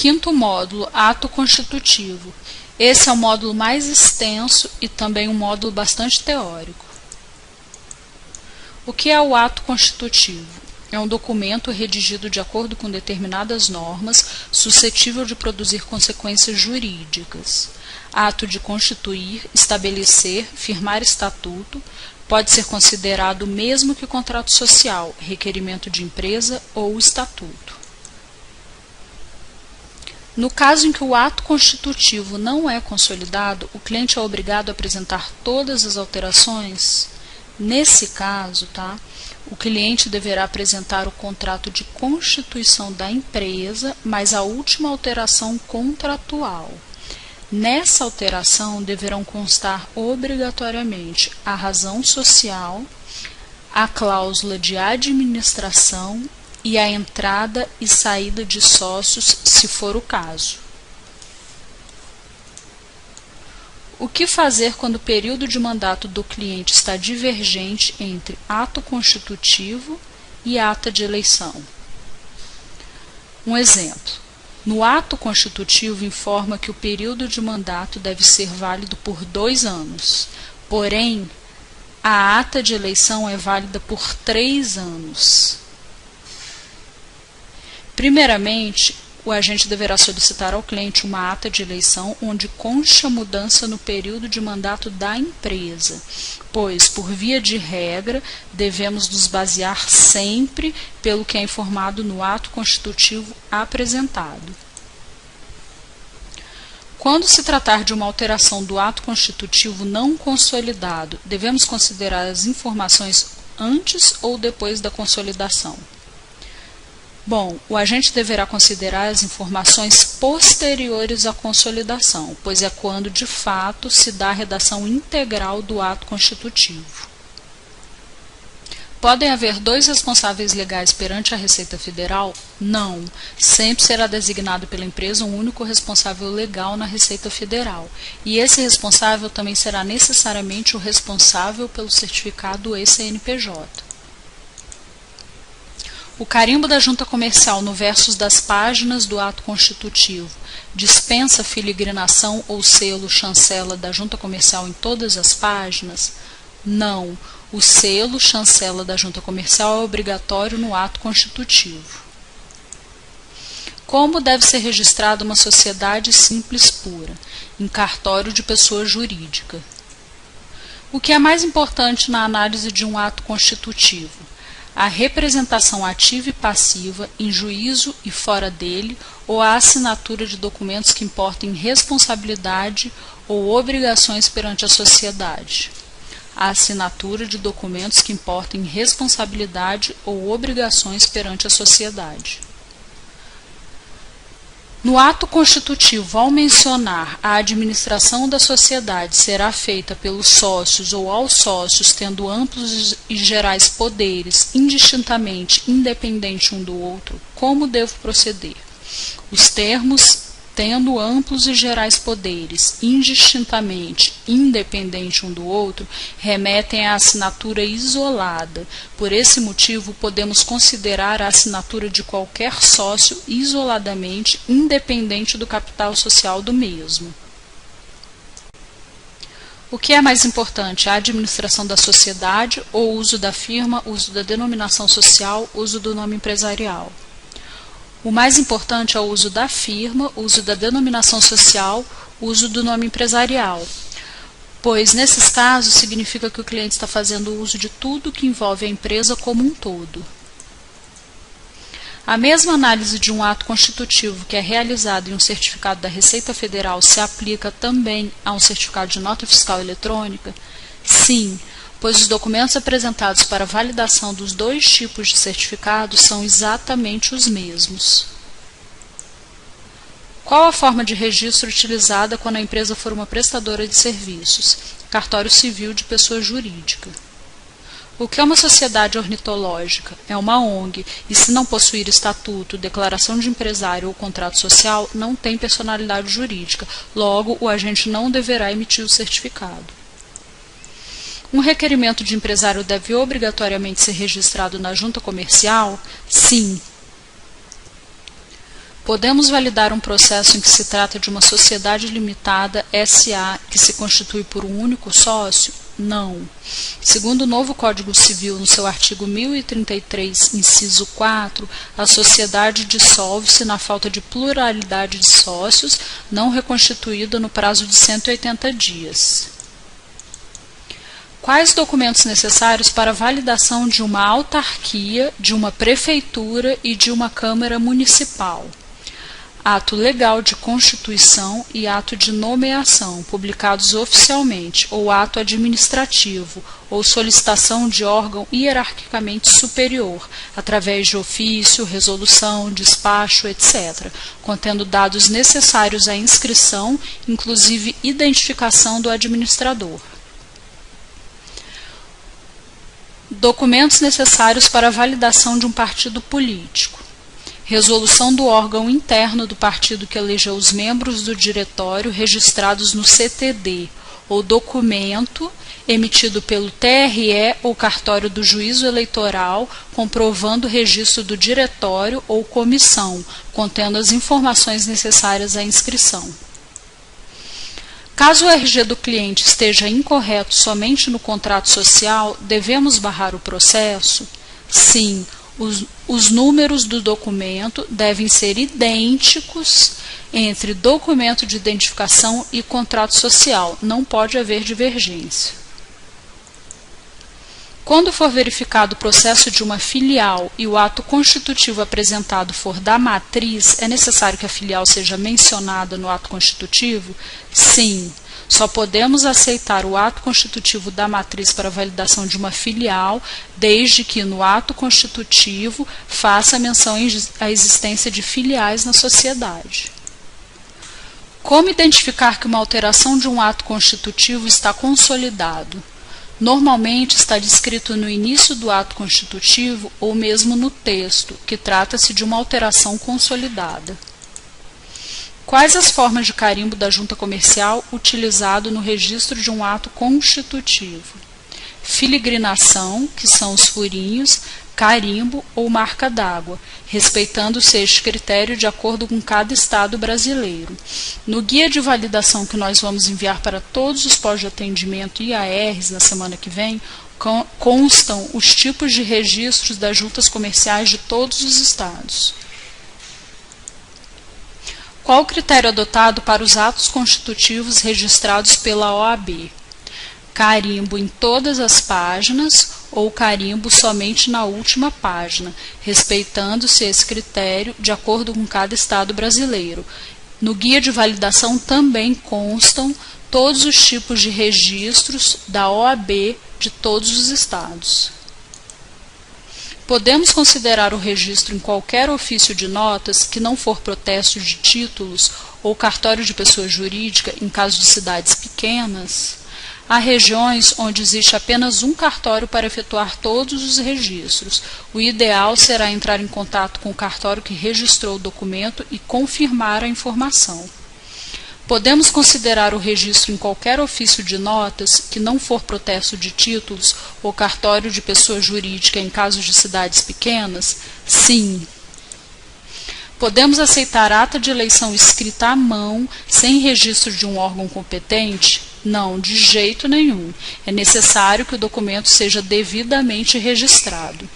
Quinto módulo, ato constitutivo. Esse é o módulo mais extenso e também um módulo bastante teórico. O que é o ato constitutivo? É um documento redigido de acordo com determinadas normas, suscetível de produzir consequências jurídicas. Ato de constituir, estabelecer, firmar estatuto, pode ser considerado o mesmo que contrato social, requerimento de empresa ou estatuto. No caso em que o ato constitutivo não é consolidado, o cliente é obrigado a apresentar todas as alterações. Nesse caso, o cliente deverá apresentar o contrato de constituição da empresa, mais a última alteração contratual. Nessa alteração deverão constar obrigatoriamente a razão social, a cláusula de administração e a entrada e saída de sócios, se for o caso. O que fazer quando o período de mandato do cliente está divergente entre ato constitutivo e ata de eleição? Um exemplo. No ato constitutivo informa que o período de mandato deve ser válido por 2 anos, porém, a ata de eleição é válida por 3 anos. Primeiramente, o agente deverá solicitar ao cliente uma ata de eleição onde conste a mudança no período de mandato da empresa, pois, por via de regra, devemos nos basear sempre pelo que é informado no ato constitutivo apresentado. Quando se tratar de uma alteração do ato constitutivo não consolidado, devemos considerar as informações antes ou depois da consolidação. Bom, o agente deverá considerar as informações posteriores à consolidação, pois é quando, de fato, se dá a redação integral do ato constitutivo. Podem haver 2 responsáveis legais perante a Receita Federal? Não. Sempre será designado pela empresa um único responsável legal na Receita Federal, e esse responsável também será necessariamente o responsável pelo certificado eCNPJ. O carimbo da junta comercial no verso das páginas do ato constitutivo dispensa filigrinação ou selo chancela da junta comercial em todas as páginas? Não. O selo chancela da junta comercial é obrigatório no ato constitutivo. Como deve ser registrada uma sociedade simples pura? Em cartório de pessoa jurídica. O que é mais importante na análise de um ato constitutivo? A representação ativa e passiva, em juízo e fora dele, ou a assinatura de documentos que importem responsabilidade ou obrigações perante a sociedade. A assinatura de documentos que importem responsabilidade ou obrigações perante a sociedade. No ato constitutivo, ao mencionar a administração da sociedade será feita pelos sócios ou aos sócios tendo amplos e gerais poderes, indistintamente independente um do outro, como devo proceder? Os termos tendo amplos e gerais poderes, indistintamente independente um do outro, remetem à assinatura isolada. Por esse motivo, podemos considerar a assinatura de qualquer sócio isoladamente, independente do capital social do mesmo. O que é mais importante, a administração da sociedade ou o uso da firma, uso da denominação social, uso do nome empresarial? O mais importante é o uso da firma, uso da denominação social, uso do nome empresarial, pois nesses casos significa que o cliente está fazendo uso de tudo que envolve a empresa como um todo. A mesma análise de um ato constitutivo que é realizado em um certificado da Receita Federal se aplica também a um certificado de nota fiscal eletrônica? Sim, pois os documentos apresentados para validação dos 2 tipos de certificados são exatamente os mesmos. Qual a forma de registro utilizada quando a empresa for uma prestadora de serviços? Cartório civil de pessoa jurídica. O que é uma sociedade ornitológica? É uma ONG, e se não possuir estatuto, declaração de empresário ou contrato social, não tem personalidade jurídica, logo o agente não deverá emitir o certificado. Um requerimento de empresário deve obrigatoriamente ser registrado na junta comercial? Sim. Podemos validar um processo em que se trata de uma sociedade limitada SA que se constitui por um único sócio? Não. Segundo o novo Código Civil, no seu artigo 1033, inciso 4, a sociedade dissolve-se na falta de pluralidade de sócios, não reconstituída no prazo de 180 dias. Quais documentos necessários para a validação de uma autarquia, de uma prefeitura e de uma Câmara Municipal? Ato legal de constituição e ato de nomeação, publicados oficialmente, ou ato administrativo, ou solicitação de órgão hierarquicamente superior, através de ofício, resolução, despacho, etc., contendo dados necessários à inscrição, inclusive identificação do administrador. Documentos necessários para a validação de um partido político. Resolução do órgão interno do partido que elegeu os membros do diretório registrados no CTD, ou documento emitido pelo TRE ou cartório do juízo eleitoral comprovando o registro do diretório ou comissão, contendo as informações necessárias à inscrição. Caso o RG do cliente esteja incorreto somente no contrato social, devemos barrar o processo? Sim. Os números do documento devem ser idênticos entre documento de identificação e contrato social. Não pode haver divergência. Quando for verificado o processo de uma filial e o ato constitutivo apresentado for da matriz, é necessário que a filial seja mencionada no ato constitutivo? Sim. Só podemos aceitar o ato constitutivo da matriz para validação de uma filial, desde que no ato constitutivo faça menção à existência de filiais na sociedade. Como identificar que uma alteração de um ato constitutivo está consolidado? Normalmente está descrito no início do ato constitutivo ou mesmo no texto, que trata-se de uma alteração consolidada. Quais as formas de carimbo da junta comercial utilizado no registro de um ato constitutivo? Filigrinação, que são os furinhos, carimbo ou marca d'água, respeitando-se este critério de acordo com cada estado brasileiro. No guia de validação que nós vamos enviar para todos os postos de atendimento e ARs na semana que vem, constam os tipos de registros das juntas comerciais de todos os estados. Qual o critério adotado para os atos constitutivos registrados pela OAB? Carimbo em todas as páginas ou carimbo somente na última página, respeitando-se esse critério de acordo com cada estado brasileiro. No guia de validação também constam todos os tipos de registros da OAB de todos os estados. Podemos considerar o registro em qualquer ofício de notas que não for protesto de títulos ou cartório de pessoa jurídica em caso de cidades pequenas? Há regiões onde existe apenas um cartório para efetuar todos os registros. O ideal será entrar em contato com o cartório que registrou o documento e confirmar a informação. Podemos considerar o registro em qualquer ofício de notas que não for protesto de títulos ou cartório de pessoa jurídica em casos de cidades pequenas? Sim. Podemos aceitar ata de eleição escrita à mão, sem registro de um órgão competente? Não, de jeito nenhum. É necessário que o documento seja devidamente registrado.